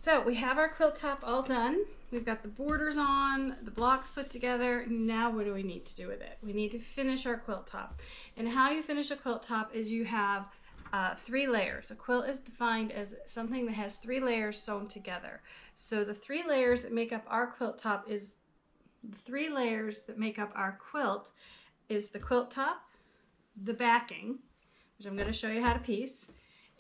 So we have our quilt top all done. We've got the borders on, the blocks put together. Now what do we need to do with it? We need to finish our quilt top. And how you finish a quilt top is you have 3 layers. A quilt is defined as something that has 3 layers sewn together. So the 3 layers that make up our quilt top is the 3 layers that make up our quilt is the quilt top, the backing, which I'm going to show you how to piece,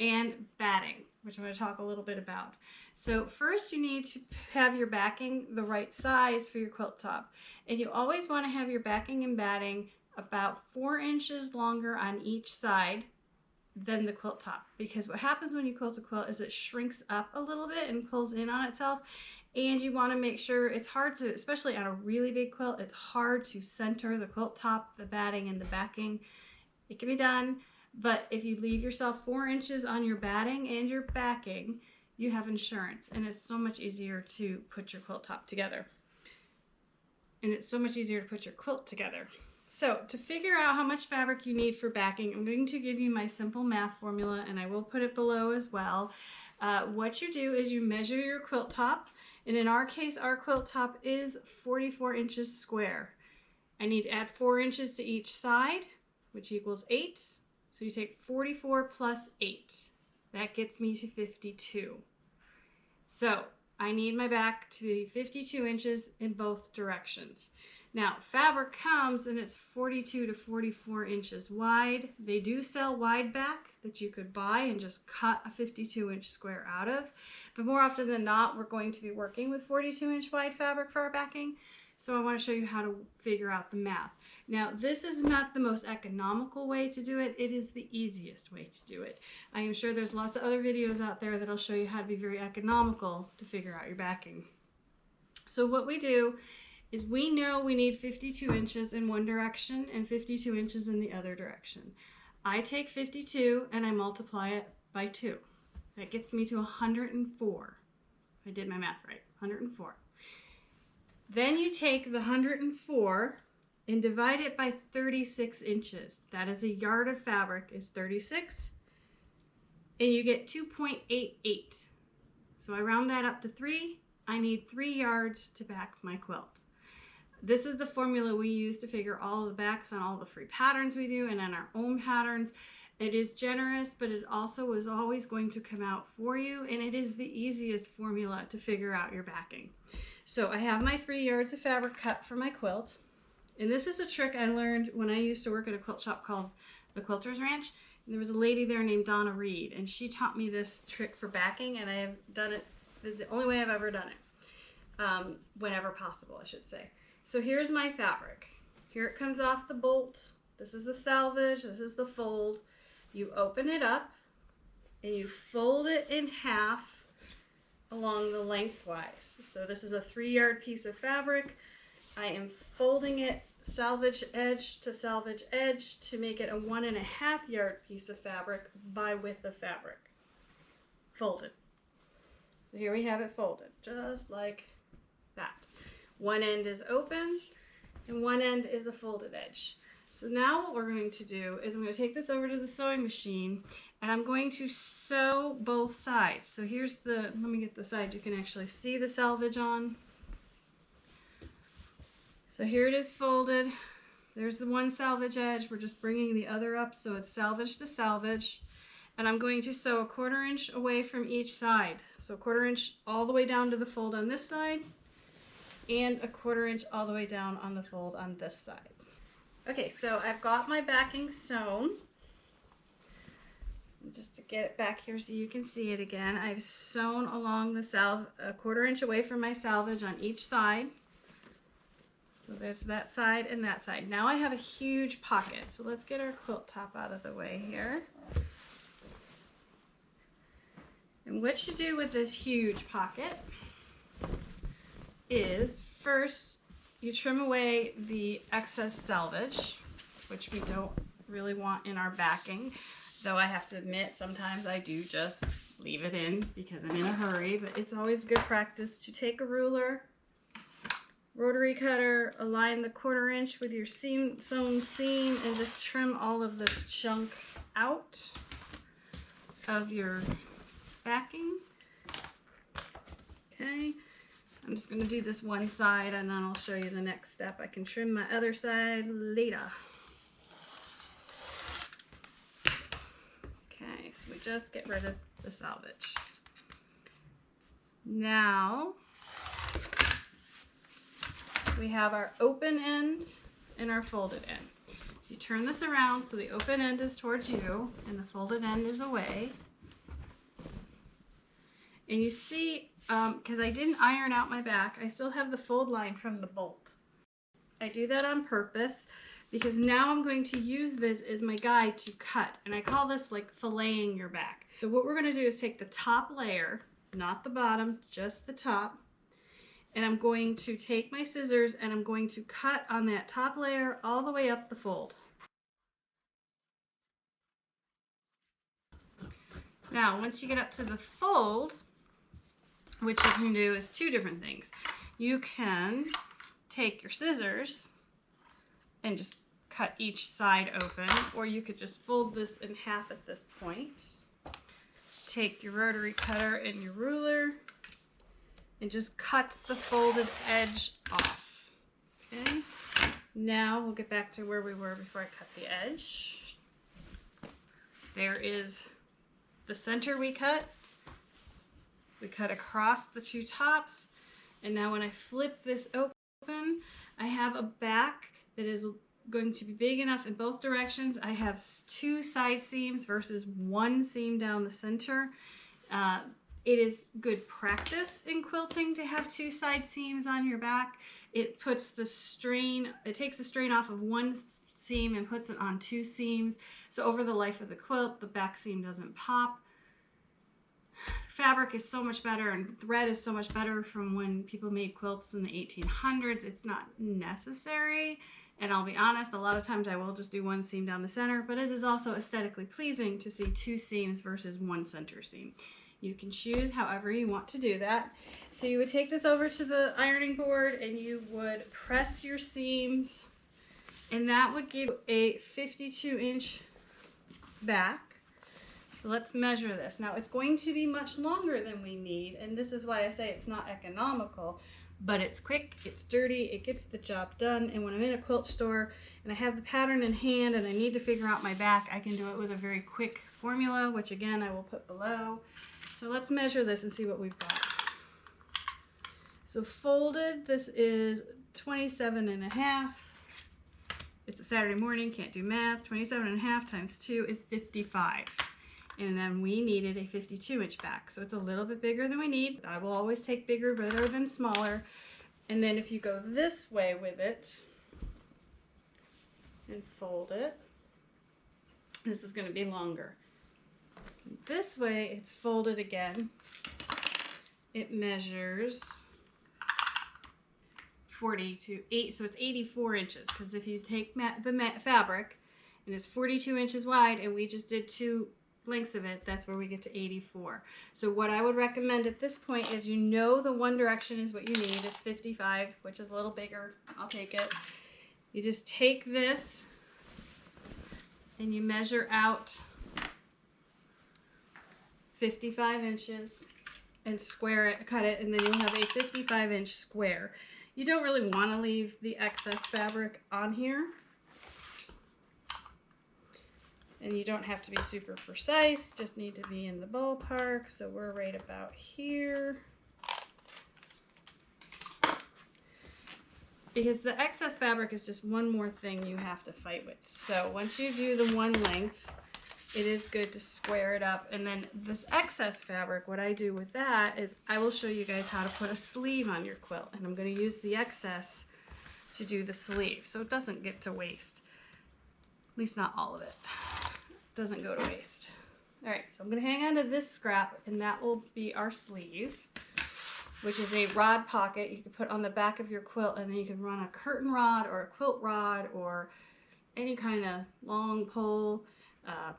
and batting, which I'm going to talk a little bit about. So first you need to have your backing the right size for your quilt top. And you always want to have your backing and batting about 4 inches longer on each side than the quilt top, because what happens when you quilt a quilt is it shrinks up a little bit and pulls in on itself, and you want to make sure it's hard to, especially on a really big quilt, it's hard to center the quilt top, the batting, and the backing. It can be done, but if you leave yourself 4 inches on your batting and your backing, you have insurance, and it's so much easier to put your quilt top together. And it's so much easier to put your quilt together. So to figure out how much fabric you need for backing, I'm going to give you my simple math formula, and I will put it below as well. What you do is you measure your quilt top, and in our case, our quilt top is 44 inches square. I need to add 4 inches to each side, which equals 8. So you take 44 plus 8. That gets me to 52. So I need my back to be 52 inches in both directions. Now, fabric comes and it's 42 to 44 inches wide. They do sell wide back that you could buy and just cut a 52-inch square out of. But more often than not, we're going to be working with 42-inch wide fabric for our backing. So I want to show you how to figure out the math. Now, this is not the most economical way to do it. It is the easiest way to do it. I am sure there's lots of other videos out there that'll show you how to be very economical to figure out your backing. So what we do is we know we need 52 inches in one direction and 52 inches in the other direction. I take 52 and I multiply it by 2. That gets me to 104. I did my math right, 104. Then you take the 104 and divide it by 36 inches. That is a yard of fabric is 36. And you get 2.88. So I round that up to 3. I need 3 yards to back my quilt. This is the formula we use to figure all the backs on all the free patterns we do and on our own patterns. It is generous, but it also is always going to come out for you, and it is the easiest formula to figure out your backing. So I have my 3 yards of fabric cut for my quilt, and this is a trick I learned when I used to work at a quilt shop called the Quilter's Ranch. And there was a lady there named Donna Reed, and she taught me this trick for backing, and I have done it. This is the only way I've ever done it, whenever possible, I should say. So here's my fabric. Here it comes off the bolt. This is the salvage. This is the fold. You open it up and you fold it in half along the lengthwise. So this is a 3-yard piece of fabric. I am folding it salvage edge to make it a 1.5-yard piece of fabric by width of fabric. Folded. So here we have it folded, just like that. One end is open and one end is a folded edge. So now what we're going to do is I'm going to take this over to the sewing machine and I'm going to sew both sides. So here's the, let me get the side you can actually see the salvage on. So here it is folded. There's the one salvage edge. We're just bringing the other up so it's salvage to salvage. And I'm going to sew a 1/4 inch away from each side. So 1/4 inch all the way down to the fold on this side and a 1/4 inch all the way down on the fold on this side. Okay, so I've got my backing sewn. Just to get it back here so you can see it again, I've sewn along the a 1/4 inch away from my salvage on each side. So there's that side and that side. Now I have a huge pocket, so let's get our quilt top out of the way here. And what you do with this huge pocket is first you trim away the excess salvage, which we don't really want in our backing, though I have to admit sometimes I do just leave it in because I'm in a hurry, but it's always good practice to take a ruler, rotary cutter, align the 1/4 inch with your sewn seam and just trim all of this chunk out of your backing. Okay, I'm just gonna do this one side and then I'll show you the next step. I can trim my other side later. Okay, so we just get rid of the selvage. Now we have our open end and our folded end. So you turn this around so the open end is towards you and the folded end is away. And you see, because I didn't iron out my back, I still have the fold line from the bolt. I do that on purpose because now I'm going to use this as my guide to cut. And I call this like filleting your back. So what we're going to do is take the top layer, not the bottom, just the top. And I'm going to take my scissors and I'm going to cut on that top layer all the way up the fold. Now, once you get up to the fold, what you can do is two different things. You can take your scissors and just cut each side open, or you could just fold this in half at this point. Take your rotary cutter and your ruler and just cut the folded edge off. Okay, now we'll get back to where we were before I cut the edge. There is the center we cut. We cut across the two tops, and now when I flip this open, I have a back that is going to be big enough in both directions. I have two side seams versus one seam down the center. It is good practice in quilting to have two side seams on your back. It puts the strain, it takes the strain off of one seam and puts it on two seams. So over the life of the quilt, the back seam doesn't pop. Fabric is so much better and thread is so much better from when people made quilts in the 1800s. It's not necessary. And I'll be honest, a lot of times I will just do one seam down the center, but it is also aesthetically pleasing to see two seams versus one center seam. You can choose however you want to do that. So you would take this over to the ironing board and you would press your seams, and that would give a 52-inch back. So let's measure this. Now it's going to be much longer than we need, and this is why I say it's not economical, but it's quick, it's dirty, it gets the job done. And when I'm in a quilt store and I have the pattern in hand and I need to figure out my back, I can do it with a very quick formula, which again I will put below. So let's measure this and see what we've got. So folded, this is 27.5. It's a Saturday morning, can't do math. 27.5 times 2 is 55. And then we needed a 52-inch back. So it's a little bit bigger than we need. I will always take bigger rather than smaller. And then if you go this way with it and fold it, this is going to be longer. This way it's folded again. It measures 40 to 8, so it's 84 inches. Because if you take the fabric and it's 42 inches wide and we just did two lengths of it, that's where we get to 84. So what I would recommend at this point is, you know, the one direction is what you need. It's 55, which is a little bigger. I'll take it. You just take this and you measure out 55 inches and square it, cut it, and then you'll have a 55-inch square. You don't really want to leave the excess fabric on here. And you don't have to be super precise, just need to be in the ballpark. So we're right about here. Because the excess fabric is just one more thing you have to fight with. So once you do the one length, it is good to square it up. And then this excess fabric, what I do with that is I will show you guys how to put a sleeve on your quilt. And I'm going to use the excess to do the sleeve so it doesn't get to waste. At least not all of it. It doesn't go to waste. All right, so I'm going to hang on to this scrap, and that will be our sleeve, which is a rod pocket you can put on the back of your quilt, and then you can run a curtain rod or a quilt rod or any kind of long pole,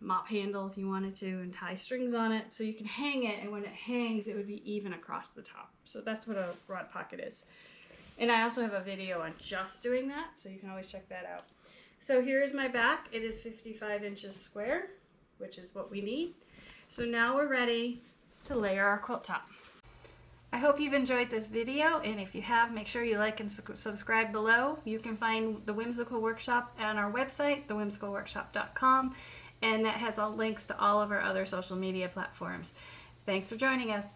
mop handle if you wanted to, and tie strings on it so you can hang it, and when it hangs it would be even across the top. So that's what a rod pocket is. And I also have a video on just doing that, so you can always check that out. So here is my back. It is 55 inches square, which is what we need. So now we're ready to layer our quilt top. I hope you've enjoyed this video, and if you have, make sure you like and subscribe below. You can find the Whimsical Workshop on our website, thewhimsicalworkshop.com, and that has all links to all of our other social media platforms. Thanks for joining us.